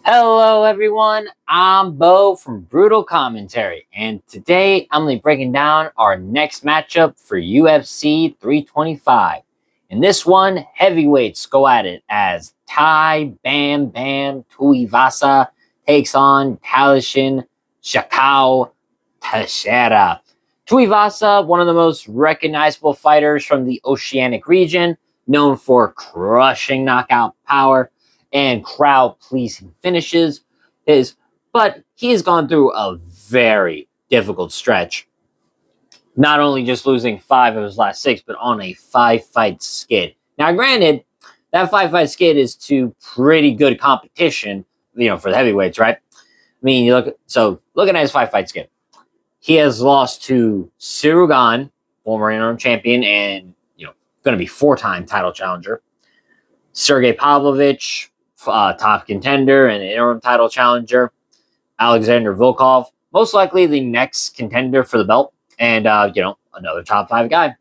Hello, everyone. I'm Bo from Brutal Commentary, and today I'm going to be breaking down our next matchup for UFC 325. In this one, heavyweights go at it as Tai Bam Bam Tuivasa takes on Tallison Teixeira. Tuivasa, one of the most recognizable fighters from the Oceanic region, known for crushing knockout power and crowd pleasing finishes but he has gone through a very difficult stretch, not only just losing 5 of his last 6 but on a 5-fight skid. Now granted, that 5-fight skid is to pretty good competition, for the heavyweights, right? I mean, looking at his 5-fight skid, he has lost to Ciryl, former interim champion and going to be 4-time title challenger, Sergey Pavlovich, top contender and interim title challenger, Alexander Volkov, most likely the next contender for the belt, and another top 5 guy.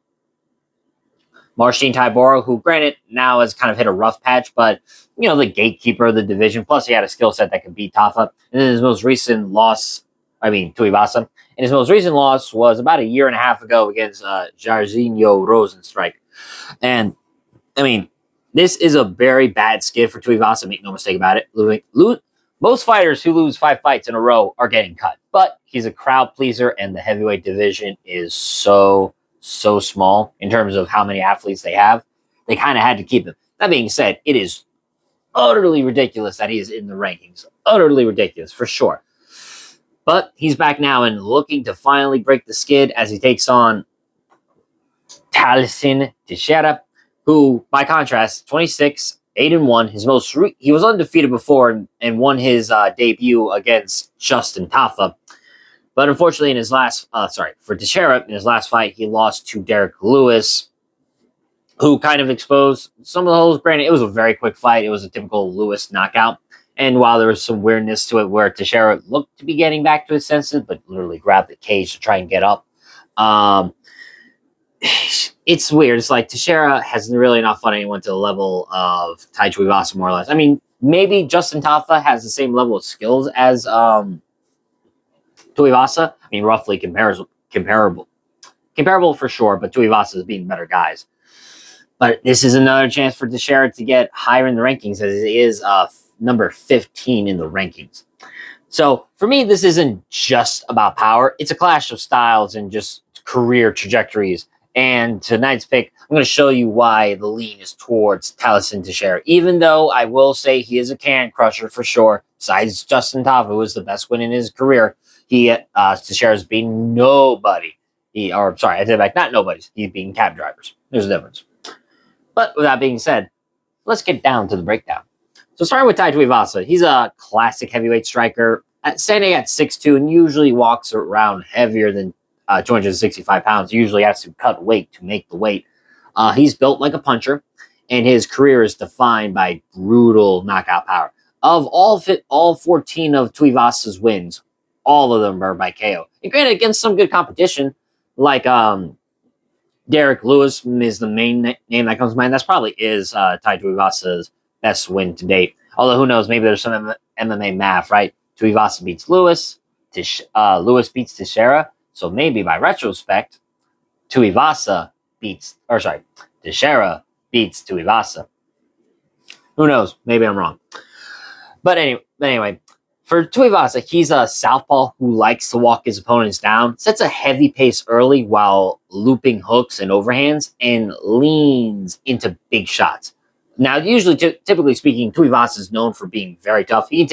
Marcin Tybura, who granted now has kind of hit a rough patch, but the gatekeeper of the division. Plus, he had a skill set that could beat Tafa. And then his most recent loss, Tuivasa, and his most recent loss was about a year and a half ago against Jairzinho Rosenstrike. And this is a very bad skid for Tuivasa, make no mistake about it. Most fighters who lose 5 fights in a row are getting cut, but he's a crowd pleaser, and the heavyweight division is so small in terms of how many athletes they have. They kind of had to keep him. That being said, it is utterly ridiculous that he is in the rankings. Utterly ridiculous, for sure. But he's back now and looking to finally break the skid as he takes on Tallison Teixeira, who, by contrast, 26, 8-1. He was undefeated before and won his debut against Justin Tafa. But unfortunately, for Teixeira, in his last fight, he lost to Derek Lewis, who kind of exposed some of the holes. Granted, it was a very quick fight. It was a typical Lewis knockout. And while there was some weirdness to it where Teixeira looked to be getting back to his senses, but literally grabbed the cage to try and get up, it's weird. It's like Teixeira has really not fought anyone to the level of Tai Tuivasa, more or less. I mean, maybe Justin Tafa has the same level of skills as Tuivasa. I mean, roughly comparable for sure, but Tuivasa is being better guys. But this is another chance for Teixeira to get higher in the rankings, as he is number 15 in the rankings. So for me, this isn't just about power. It's a clash of styles and just career trajectories. And tonight's pick, I'm going to show you why the lean is towards Tallison Teixeira. Even though I will say he is a can crusher for sure. Besides Justin Tafa, who was the best win in his career, Teixeira's beating nobody. I take it back, not nobody's. He's beating cab drivers. There's a difference. But with that being said, let's get down to the breakdown. So starting with Tai Tuivasa, he's a classic heavyweight striker, standing at 6'2", and usually walks around heavier than 265 pounds. Usually has to cut weight to make the weight. He's built like a puncher, and his career is defined by brutal knockout power. Of all 14 of Tuivasa's wins, all of them are by KO. And granted, against some good competition, like Derek Lewis is the main name that comes to mind. That's probably is Tai Tuivasa's best win to date. Although who knows, maybe there's some MMA math, right? Tuivasa beats Lewis, Lewis beats Teixeira. So maybe by retrospect, Teixeira beats Tuivasa. Who knows? Maybe I'm wrong. But anyway, for Tuivasa, he's a southpaw who likes to walk his opponents down, sets a heavy pace early while looping hooks and overhands, and leans into big shots. Now, usually, typically speaking, Tuivasa is known for being very tough. He's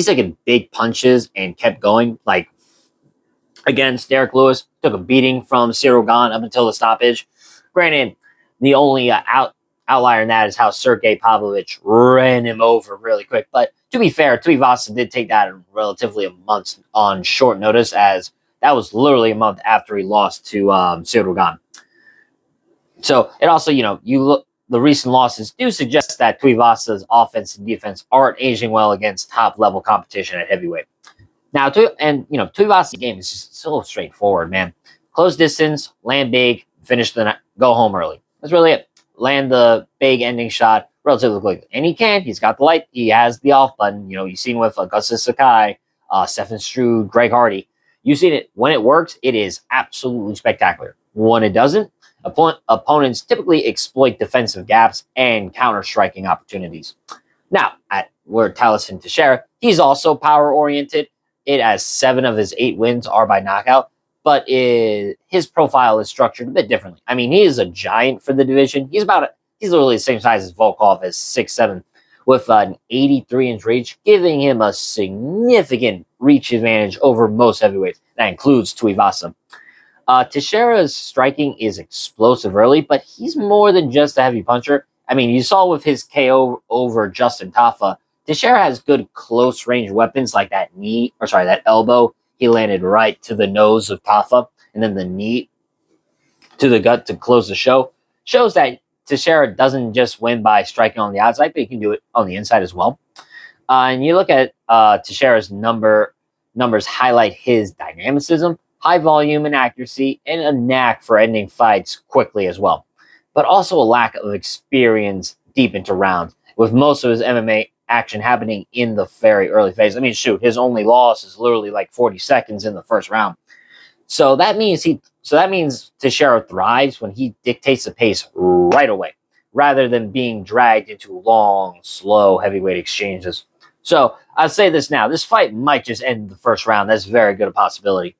taken big punches and kept going, like against Derek Lewis, took a beating from Ciryl up until the stoppage. Granted, the only outlier in that is how Sergey Pavlovich ran him over really quick. But to be fair, Tuivasa did take that in relatively a month on short notice, as that was literally a month after he lost to Ciryl. So it also, the recent losses do suggest that Tuivasa's offense and defense aren't aging well against top-level competition at heavyweight. Now, Tuivasa's game is just so straightforward, man. Close distance, land big, finish the night, go home early. That's really it. Land the big ending shot, relatively quickly. And he can. He's got the light. He has the off button. You know, you've seen with Augustus Sakai, Stefan Struve, Greg Hardy. You've seen it. When it works, it is absolutely spectacular. When it doesn't, opponents typically exploit defensive gaps and counter-striking opportunities. Now, at where Tallison Teixeira, he's also power-oriented. It has 7 of his 8 wins are by knockout, but his profile is structured a bit differently. I mean, he is a giant for the division. He's literally the same size as Volkov, as 6'7", with an 83-inch reach, giving him a significant reach advantage over most heavyweights. That includes Tuivasa. Teixeira's striking is explosive early, but he's more than just a heavy puncher. I mean, you saw with his KO over Justin Tafa, Teixeira has good close-range weapons like that elbow. He landed right to the nose of Tafa, and then the knee to the gut to close the show. Shows that Teixeira doesn't just win by striking on the outside, but he can do it on the inside as well. And you look at Teixeira's numbers highlight his dynamicism, high volume and accuracy, and a knack for ending fights quickly as well. But also a lack of experience deep into rounds, with most of his MMA action happening in the very early phase. I mean, shoot, his only loss is literally like 40 seconds in the first round. So that means Teixeira thrives when he dictates the pace right away, rather than being dragged into long, slow heavyweight exchanges. So I'll say this now: this fight might just end the first round. That's very good a possibility.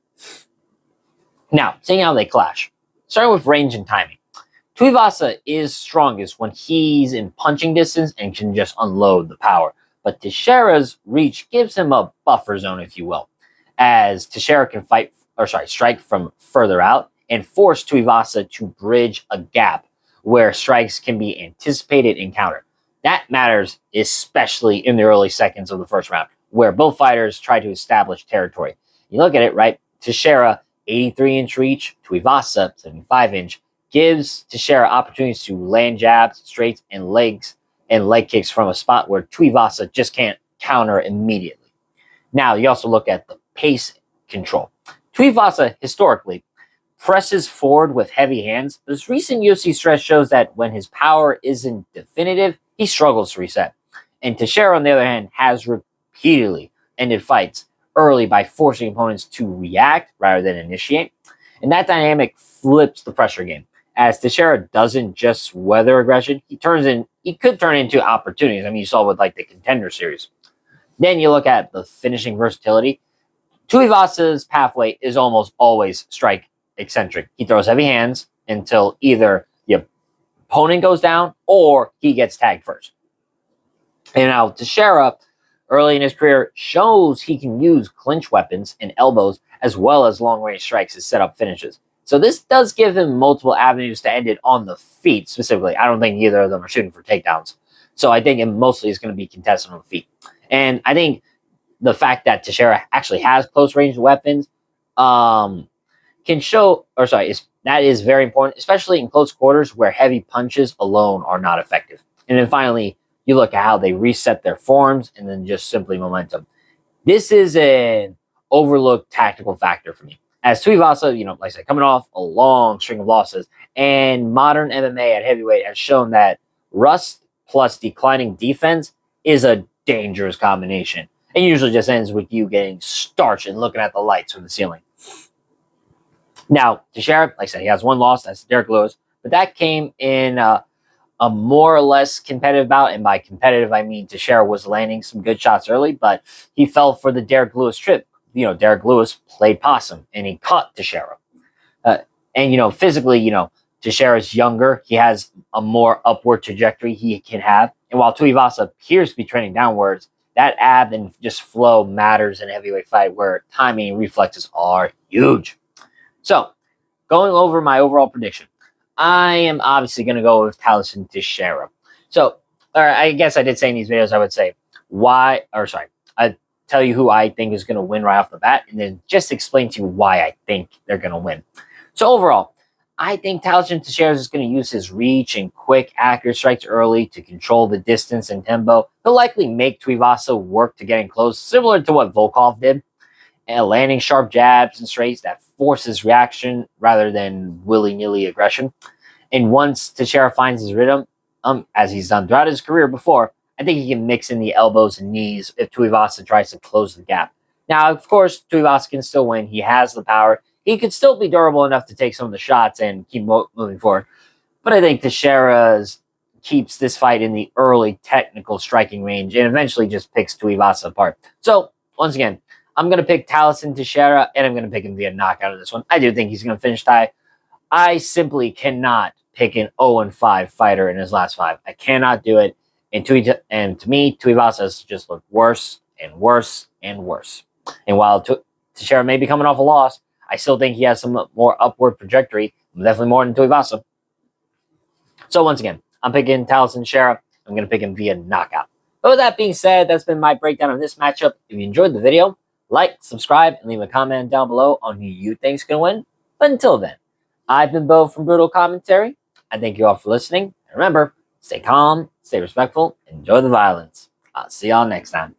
Now, seeing how they clash, starting with range and timing. Tuivasa is strongest when he's in punching distance and can just unload the power. But Teixeira's reach gives him a buffer zone, if you will, as Teixeira can strike from further out and force Tuivasa to bridge a gap where strikes can be anticipated and countered. That matters especially in the early seconds of the first round, where both fighters try to establish territory. You look at it, right? Teixeira, 83-inch reach, Tuivasa, 75-inch, gives Teixeira opportunities to land jabs, straights, and leg kicks from a spot where Tuivasa just can't counter immediately. Now, you also look at the pace control. Tuivasa, historically, presses forward with heavy hands. This recent UFC stretch shows that when his power isn't definitive, he struggles to reset. And Teixeira, on the other hand, has repeatedly ended fights early by forcing opponents to react rather than initiate. And that dynamic flips the pressure game, as Teixeira doesn't just weather aggression, he could turn into opportunities. I mean, you saw with like the Contender Series. Then you look at the finishing versatility. Tuivasa's pathway is almost always strike eccentric. He throws heavy hands until either the opponent goes down or he gets tagged first. And now Teixeira, early in his career, shows he can use clinch weapons and elbows as well as long-range strikes as set-up finishes. So this does give him multiple avenues to end it on the feet, specifically. I don't think either of them are shooting for takedowns. So I think it mostly is going to be contested on the feet. And I think the fact that Teixeira actually has close-range weapons that is very important, especially in close quarters where heavy punches alone are not effective. And then finally, you look at how they reset their forms and then just simply momentum. This is an overlooked tactical factor for me. As Tuivasa, like I said, coming off a long string of losses, and modern MMA at heavyweight has shown that rust plus declining defense is a dangerous combination. It usually just ends with you getting starched and looking at the lights from the ceiling. Now, Teixeira, like I said, he has one loss. That's Derek Lewis. But that came in a more or less competitive bout. And by competitive, I mean Teixeira was landing some good shots early, but he fell for the Derek Lewis trip. Derek Lewis played possum, and he caught Teixeira. And physically, Teixeira's younger. He has a more upward trajectory he can have. And while Tuivasa appears to be trending downwards, that ab and just flow matters in a heavyweight fight where timing and reflexes are huge. So, going over my overall prediction, I am obviously going to go with Tallison Teixeira. So, I guess I did say in these videos, I would say I'd tell you who I think is going to win right off the bat, and then just explain to you why I think they're going to win. So, overall, I think Tallison Teixeira is going to use his reach and quick, accurate strikes early to control the distance and tempo. He'll likely make Tuivasa work to getting close, similar to what Volkov did, and landing sharp jabs and straights that forces reaction rather than willy-nilly aggression. And once Teixeira finds his rhythm, as he's done throughout his career before, I think he can mix in the elbows and knees if Tuivasa tries to close the gap. Now, of course, Tuivasa can still win. He has the power. He could still be durable enough to take some of the shots and keep moving forward. But I think Teixeira keeps this fight in the early technical striking range and eventually just picks Tuivasa apart. So, once again, I'm going to pick Tallison Teixeira, and I'm going to pick him via knockout in this one. I do think he's going to finish Tai. I simply cannot pick an 0-5 fighter in his last 5. I cannot do it. And to me, Tuivasa has just looked worse and worse and worse. And while Teixeira may be coming off a loss, I still think he has some more upward trajectory, definitely more than Tuivasa. So once again, I'm picking Tallison Teixeira. I'm going to pick him via knockout. But with that being said, that's been my breakdown of this matchup. If you enjoyed the video, like, subscribe, and leave a comment down below on who you think's going to win. But until then, I've been Bo from Brutal Commentary. I thank you all for listening. And remember, stay calm, stay respectful, enjoy the violence. I'll see y'all next time.